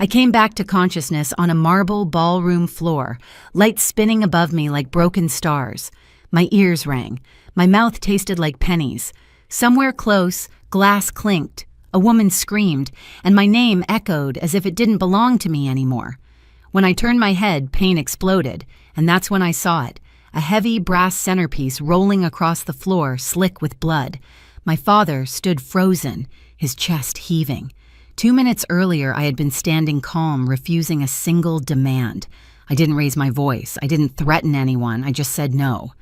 I came back to consciousness on a marble ballroom floor, lights spinning above me like broken stars. My ears rang. My mouth tasted like pennies. Somewhere close, glass clinked. A woman screamed, and my name echoed as if it didn't belong to me anymore. When I turned my head, pain exploded, and that's when I saw it. A heavy brass centerpiece rolling across the floor, slick with blood. My father stood frozen, his chest heaving. 2 minutes earlier, I had been standing calm, refusing a single demand. I didn't raise my voice. I didn't threaten anyone. I just said no.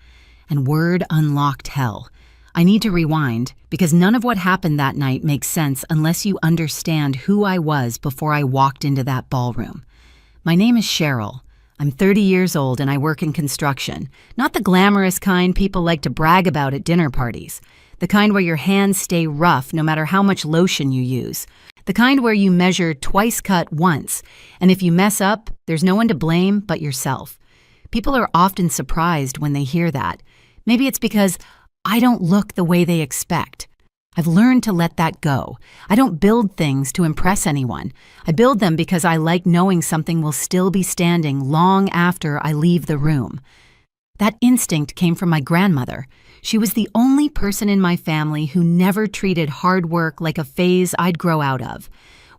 And word unlocked hell. I need to rewind, because none of what happened that night makes sense unless you understand who I was before I walked into that ballroom. My name is Cheryl. I'm 30 years old and I work in construction. Not the glamorous kind people like to brag about at dinner parties. The kind where your hands stay rough no matter how much lotion you use. The kind where you measure twice cut once, and if you mess up, there's no one to blame but yourself. People are often surprised when they hear that. Maybe it's because I don't look the way they expect. I've learned to let that go. I don't build things to impress anyone. I build them because I like knowing something will still be standing long after I leave the room. That instinct came from my grandmother. She was the only person in my family who never treated hard work like a phase I'd grow out of.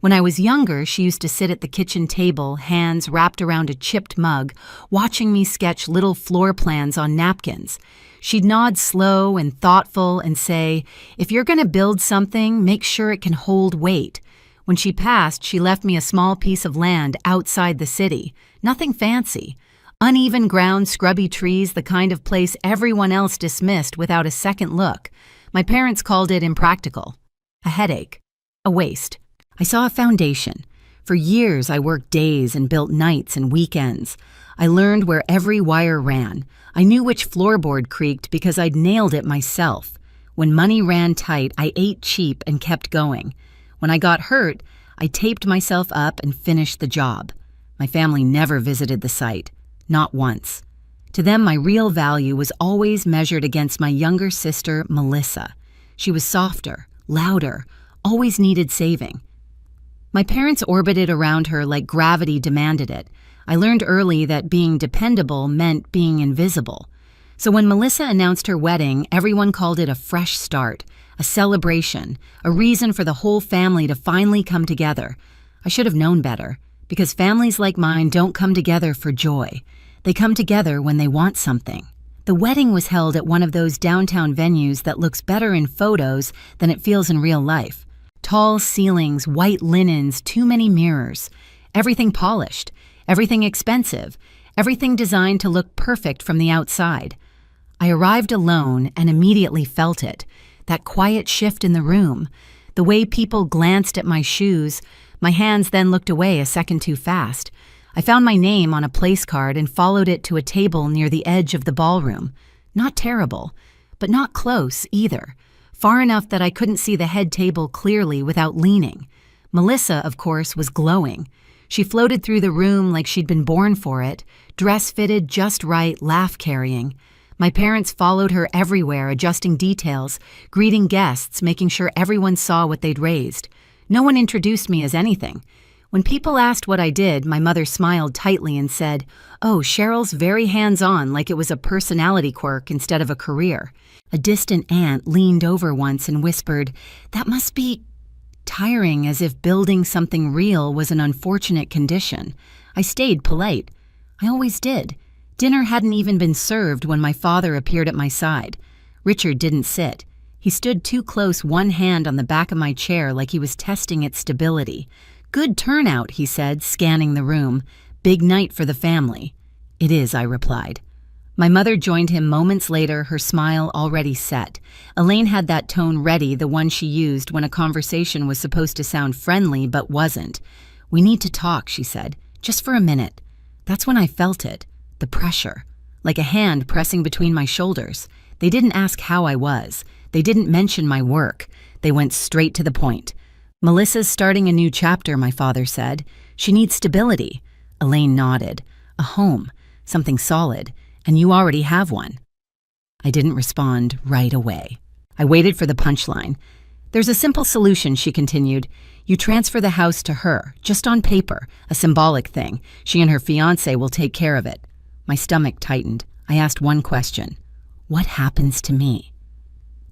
When I was younger, she used to sit at the kitchen table, hands wrapped around a chipped mug, watching me sketch little floor plans on napkins. She'd nod slow and thoughtful and say, "If you're going to build something, make sure it can hold weight." When she passed, she left me a small piece of land outside the city. Nothing fancy. Uneven ground, scrubby trees, the kind of place everyone else dismissed without a second look. My parents called it impractical. A headache. A waste. I saw a foundation. For years, I worked days and built nights and weekends. I learned where every wire ran. I knew which floorboard creaked because I'd nailed it myself. When money ran tight, I ate cheap and kept going. When I got hurt, I taped myself up and finished the job. My family never visited the site. Not once. To them, my real value was always measured against my younger sister, Melissa. She was softer, louder, always needed saving. My parents orbited around her like gravity demanded it. I learned early that being dependable meant being invisible. So when Melissa announced her wedding, everyone called it a fresh start, a celebration, a reason for the whole family to finally come together. I should have known better, because families like mine don't come together for joy. They come together when they want something. The wedding was held at one of those downtown venues that looks better in photos than it feels in real life. Tall ceilings, white linens, too many mirrors. Everything polished, everything expensive, everything designed to look perfect from the outside. I arrived alone and immediately felt it. That quiet shift in the room, the way people glanced at my shoes. My hands then looked away a second too fast. I found my name on a place card and followed it to a table near the edge of the ballroom. Not terrible, but not close either. Far enough that I couldn't see the head table clearly without leaning. Melissa, of course, was glowing. She floated through the room like she'd been born for it, dress fitted just right, laugh carrying. My parents followed her everywhere, adjusting details, greeting guests, making sure everyone saw what they'd raised. No one introduced me as anything. When people asked what I did, my mother smiled tightly and said, "Oh, Cheryl's very hands-on, like it was a personality quirk instead of a career." A distant aunt leaned over once and whispered, "That must be tiring," as if building something real was an unfortunate condition. I stayed polite. I always did. Dinner hadn't even been served when my father appeared at my side. Richard didn't sit. He stood too close, one hand on the back of my chair like he was testing its stability. "Good turnout," he said, scanning the room. "Big night for the family." "It is," I replied. My mother joined him moments later, her smile already set. Elaine had that tone ready, the one she used when a conversation was supposed to sound friendly but wasn't. "We need to talk," she said, "just for a minute." That's when I felt it, the pressure, like a hand pressing between my shoulders. They didn't ask how I was. They didn't mention my work. They went straight to the point. "Melissa's starting a new chapter," my father said. "She needs stability." Elaine nodded. "A home, something solid, and you already have one." I didn't respond right away. I waited for the punchline. "There's a simple solution," she continued. You transfer the house to her, just on paper, a symbolic thing. She and her fiancé will take care of it. My stomach tightened. I asked one question. What happens to me?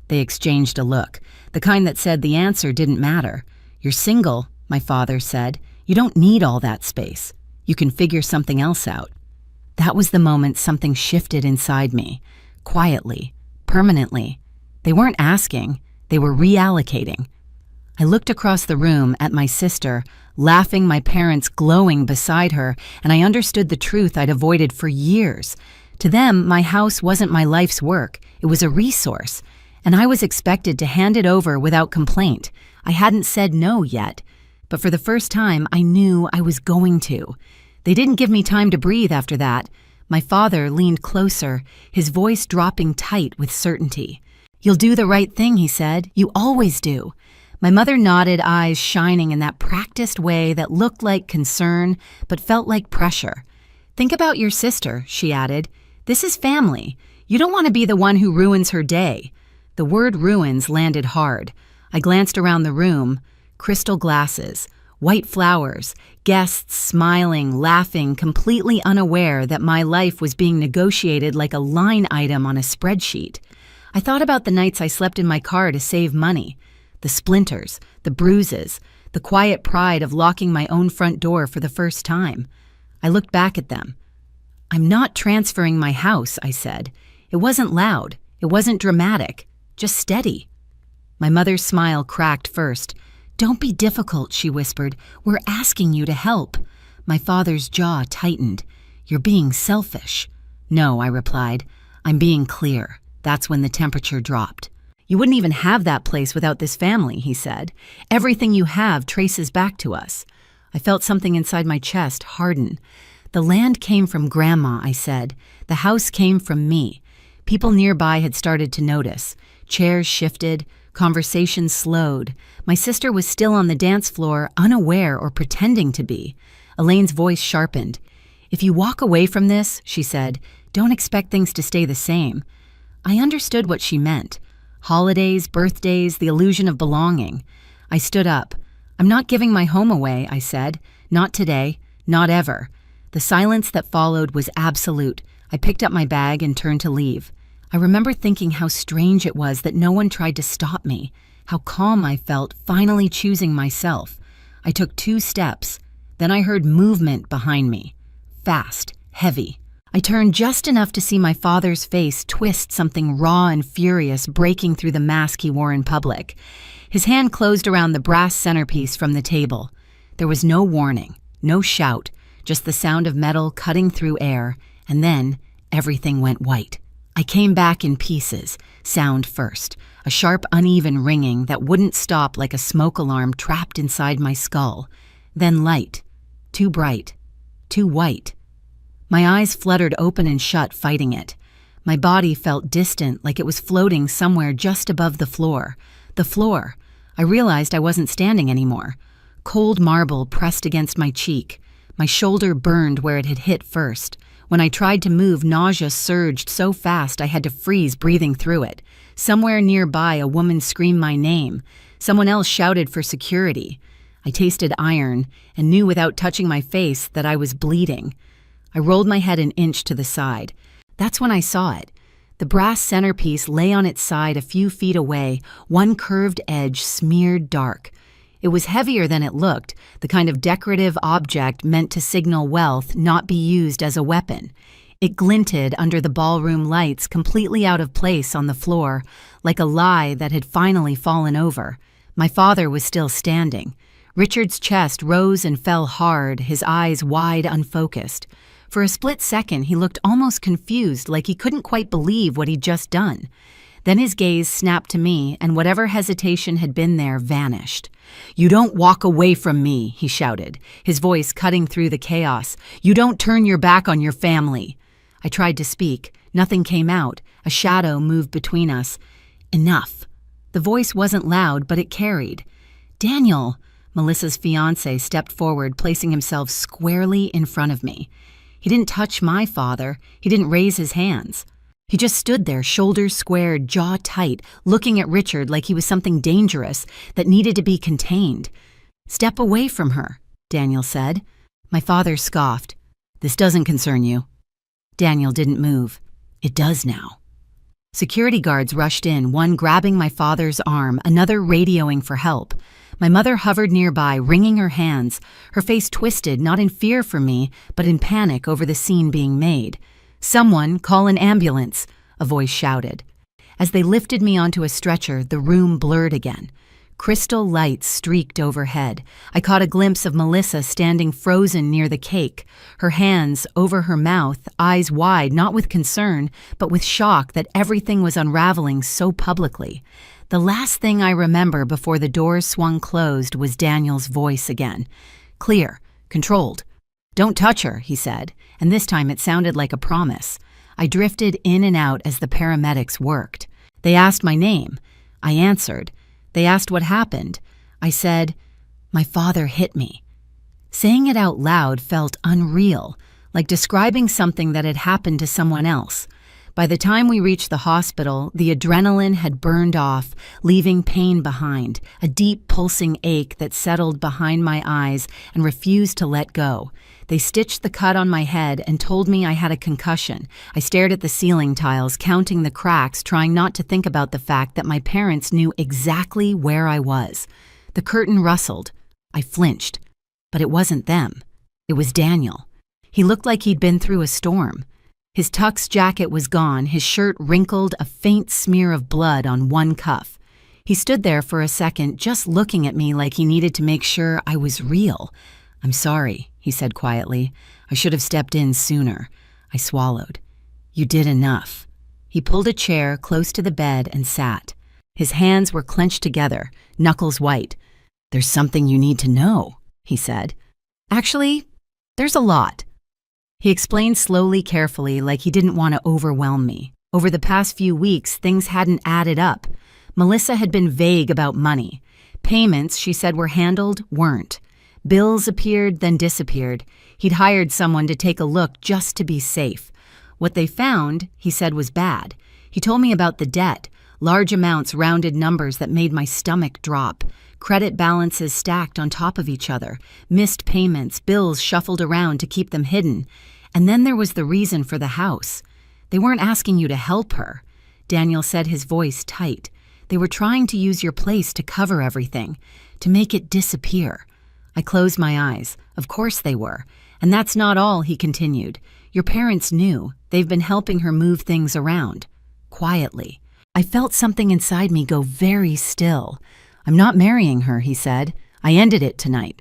They exchanged a look, the kind that said the answer didn't matter. You're single, my father said. You don't need all that space. You can figure something else out. That was the moment something shifted inside me. Quietly, permanently. They weren't asking, they were reallocating. I looked across the room at my sister, laughing, my parents glowing beside her, and I understood the truth I'd avoided for years. To them, my house wasn't my life's work. It was a resource, and I was expected to hand it over without complaint. I hadn't said no yet, but for the first time, I knew I was going to. They didn't give me time to breathe after that. My father leaned closer, his voice dropping tight with certainty. You'll do the right thing, he said. You always do. My mother nodded, eyes shining in that practiced way that looked like concern but felt like pressure. Think about your sister, she added. This is family. You don't want to be the one who ruins her day. The word ruins landed hard. I glanced around the room. Crystal glasses, white flowers, guests smiling, laughing, completely unaware that my life was being negotiated like a line item on a spreadsheet. I thought about the nights I slept in my car to save money. The splinters, the bruises, the quiet pride of locking my own front door for the first time. I looked back at them. I'm not transferring my house, I said. It wasn't loud. It wasn't dramatic. Just steady. My mother's smile cracked first. Don't be difficult, she whispered. We're asking you to help. My father's jaw tightened. You're being selfish. No, I replied. I'm being clear. That's when the temperature dropped. You wouldn't even have that place without this family, he said. Everything you have traces back to us. I felt something inside my chest harden. The land came from Grandma, I said. The house came from me. People nearby had started to notice. Chairs shifted. Conversation slowed. My sister was still on the dance floor, unaware or pretending to be. Elaine's voice sharpened. If you walk away from this, she said, don't expect things to stay the same. I understood what she meant. Holidays, birthdays, the illusion of belonging. I stood up. I'm not giving my home away, I said. Not today. Not ever. The silence that followed was absolute. I picked up my bag and turned to leave. I remember thinking how strange it was that no one tried to stop me, how calm I felt finally choosing myself. I took 2 steps. Then I heard movement behind me. Fast, heavy. I turned just enough to see my father's face twist, something raw and furious breaking through the mask he wore in public. His hand closed around the brass centerpiece from the table. There was no warning, no shout, just the sound of metal cutting through air, and then everything went white. I came back in pieces, sound first, a sharp, uneven ringing that wouldn't stop like a smoke alarm trapped inside my skull. Then light, too bright, too white. My eyes fluttered open and shut, fighting it. My body felt distant, like it was floating somewhere just above the floor. The floor. I realized I wasn't standing anymore. Cold marble pressed against my cheek. My shoulder burned where it had hit first. When I tried to move, nausea surged so fast I had to freeze breathing through it. Somewhere nearby, a woman screamed my name. Someone else shouted for security. I tasted iron and knew without touching my face that I was bleeding. I rolled my head an inch to the side. That's when I saw it. The brass centerpiece lay on its side a few feet away, one curved edge smeared dark. It was heavier than it looked, the kind of decorative object meant to signal wealth, not be used as a weapon. It glinted under the ballroom lights, completely out of place on the floor, like a lie that had finally fallen over. My father was still standing. Richard's chest rose and fell hard, his eyes wide, unfocused. For a split second, he looked almost confused, like he couldn't quite believe what he'd just done. Then his gaze snapped to me, and whatever hesitation had been there vanished. "You don't walk away from me," he shouted, his voice cutting through the chaos. "You don't turn your back on your family." I tried to speak. Nothing came out. A shadow moved between us. Enough. The voice wasn't loud, but it carried. "Daniel," Melissa's fiancé stepped forward, placing himself squarely in front of me. He didn't touch my father. He didn't raise his hands. He just stood there, shoulders squared, jaw tight, looking at Richard like he was something dangerous that needed to be contained. "Step away from her," Daniel said. My father scoffed. "This doesn't concern you." Daniel didn't move. "It does now." Security guards rushed in, one grabbing my father's arm, another radioing for help. My mother hovered nearby, wringing her hands, her face twisted, not in fear for me, but in panic over the scene being made. "Someone, call an ambulance," a voice shouted. As they lifted me onto a stretcher, the room blurred again. Crystal lights streaked overhead. I caught a glimpse of Melissa standing frozen near the cake, her hands over her mouth, eyes wide, not with concern, but with shock that everything was unraveling so publicly. The last thing I remember before the doors swung closed was Daniel's voice again. Clear, controlled. "Don't touch her," he said, and this time it sounded like a promise. I drifted in and out as the paramedics worked. They asked my name. I answered. They asked what happened. I said, "My father hit me." Saying it out loud felt unreal, like describing something that had happened to someone else. By the time we reached the hospital, the adrenaline had burned off, leaving pain behind, a deep pulsing ache that settled behind my eyes and refused to let go. They stitched the cut on my head and told me I had a concussion. I stared at the ceiling tiles, counting the cracks, trying not to think about the fact that my parents knew exactly where I was. The curtain rustled. I flinched. But it wasn't them. It was Daniel. He looked like he'd been through a storm. His tux jacket was gone, his shirt wrinkled, a faint smear of blood on one cuff. He stood there for a second, just looking at me like he needed to make sure I was real. "I'm sorry," he said quietly. "I should have stepped in sooner." I swallowed. "You did enough." He pulled a chair close to the bed and sat. His hands were clenched together, knuckles white. "There's something you need to know," he said. "Actually, there's a lot." He explained slowly, carefully, like he didn't want to overwhelm me. Over the past few weeks, things hadn't added up. Melissa had been vague about money. Payments, she said, were handled, weren't. Bills appeared, then disappeared. He'd hired someone to take a look just to be safe. What they found, he said, was bad. He told me about the debt, large amounts, rounded numbers that made my stomach drop. Credit balances stacked on top of each other, missed payments, bills shuffled around to keep them hidden. And then there was the reason for the house. They weren't asking you to help her. Daniel said, his voice tight. They were trying to use your place to cover everything, to make it disappear. I closed my eyes. Of course they were. And that's not all, he continued. Your parents knew. They've been helping her move things around. Quietly. I felt something inside me go very still. "I'm not marrying her," he said. "I ended it tonight."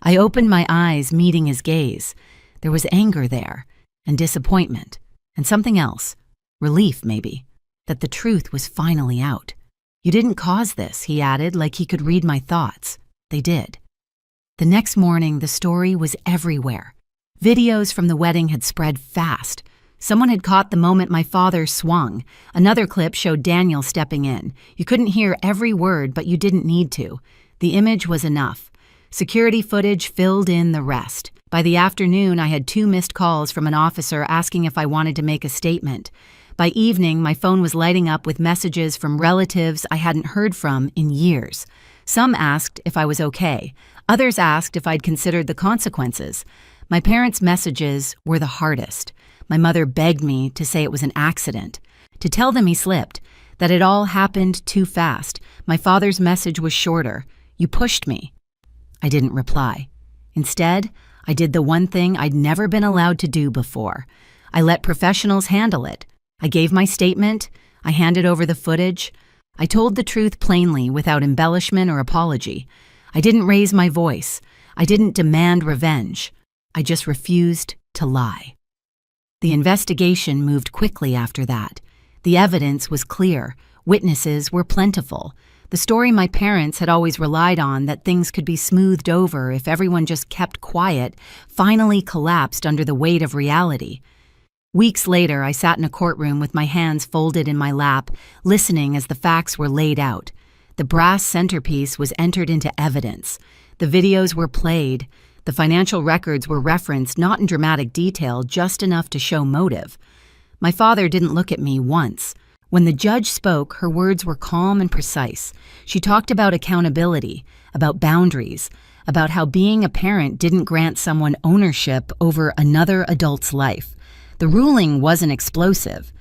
I opened my eyes, meeting his gaze. There was anger there, and disappointment, and something else. Relief, maybe. That the truth was finally out. "You didn't cause this," he added, like he could read my thoughts. They did. The next morning, the story was everywhere. Videos from the wedding had spread fast. Someone had caught the moment my father swung. Another clip showed Daniel stepping in. You couldn't hear every word, but you didn't need to. The image was enough. Security footage filled in the rest. By the afternoon, I had 2 missed calls from an officer asking if I wanted to make a statement. By evening, my phone was lighting up with messages from relatives I hadn't heard from in years. Some asked if I was okay. Others asked if I'd considered the consequences. My parents' messages were the hardest. My mother begged me to say it was an accident, to tell them he slipped, that it all happened too fast. My father's message was shorter. "You pushed me." I didn't reply. Instead, I did the one thing I'd never been allowed to do before. I let professionals handle it. I gave my statement. I handed over the footage. I told the truth plainly, without embellishment or apology. I didn't raise my voice. I didn't demand revenge. I just refused to lie. The investigation moved quickly after that. The evidence was clear. Witnesses were plentiful. The story my parents had always relied on, that things could be smoothed over if everyone just kept quiet, finally collapsed under the weight of reality. Weeks later, I sat in a courtroom with my hands folded in my lap, listening as the facts were laid out. The brass centerpiece was entered into evidence. The videos were played. The financial records were referenced, not in dramatic detail, just enough to show motive. My father didn't look at me once. When the judge spoke, her words were calm and precise. She talked about accountability, about boundaries, about how being a parent didn't grant someone ownership over another adult's life. The ruling wasn't explosive.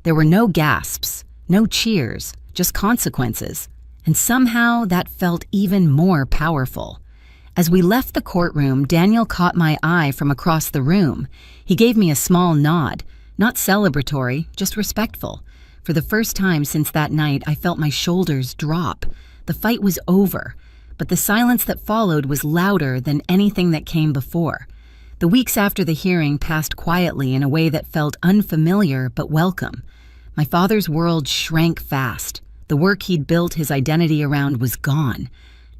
There were no gasps, no cheers, just consequences. And somehow that felt even more powerful. As we left the courtroom, Daniel caught my eye from across the room. He gave me a small nod, not celebratory, just respectful. For the first time since that night, I felt my shoulders drop. The fight was over, but the silence that followed was louder than anything that came before. The weeks after the hearing passed quietly in a way that felt unfamiliar but welcome. My father's world shrank fast. The work he'd built his identity around was gone.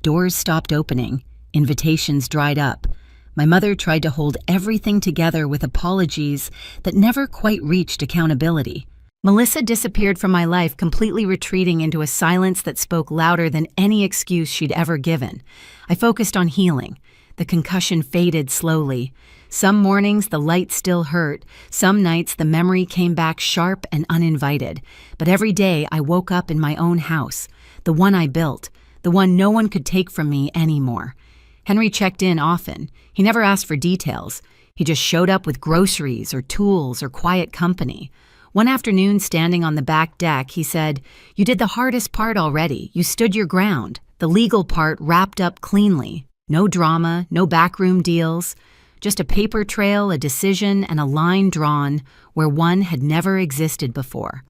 Doors stopped opening. Invitations dried up. My mother tried to hold everything together with apologies that never quite reached accountability. Melissa disappeared from my life, completely retreating into a silence that spoke louder than any excuse she'd ever given. I focused on healing. The concussion faded slowly. Some mornings the light still hurt. Some nights the memory came back sharp and uninvited. But every day I woke up in my own house, the one I built, the one no one could take from me anymore. Henry checked in often. He never asked for details. He just showed up with groceries or tools or quiet company. One afternoon, standing on the back deck, he said, "You did the hardest part already. You stood your ground. The legal part wrapped up cleanly. No drama, no backroom deals. Just a paper trail, a decision, and a line drawn where one had never existed before."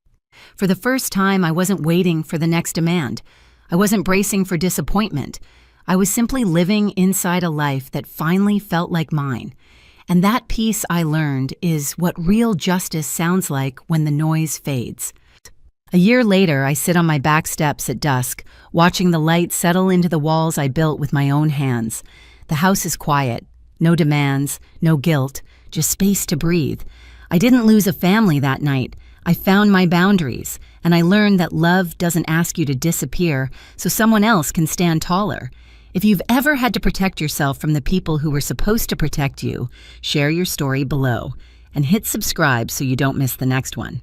For the first time, I wasn't waiting for the next demand. I wasn't bracing for disappointment. I was simply living inside a life that finally felt like mine. And that piece, I learned, is what real justice sounds like when the noise fades. A year later, I sit on my back steps at dusk, watching the light settle into the walls I built with my own hands. The house is quiet. No demands, no guilt, just space to breathe. I didn't lose a family that night. I found my boundaries, and I learned that love doesn't ask you to disappear so someone else can stand taller. If you've ever had to protect yourself from the people who were supposed to protect you, share your story below and hit subscribe so you don't miss the next one.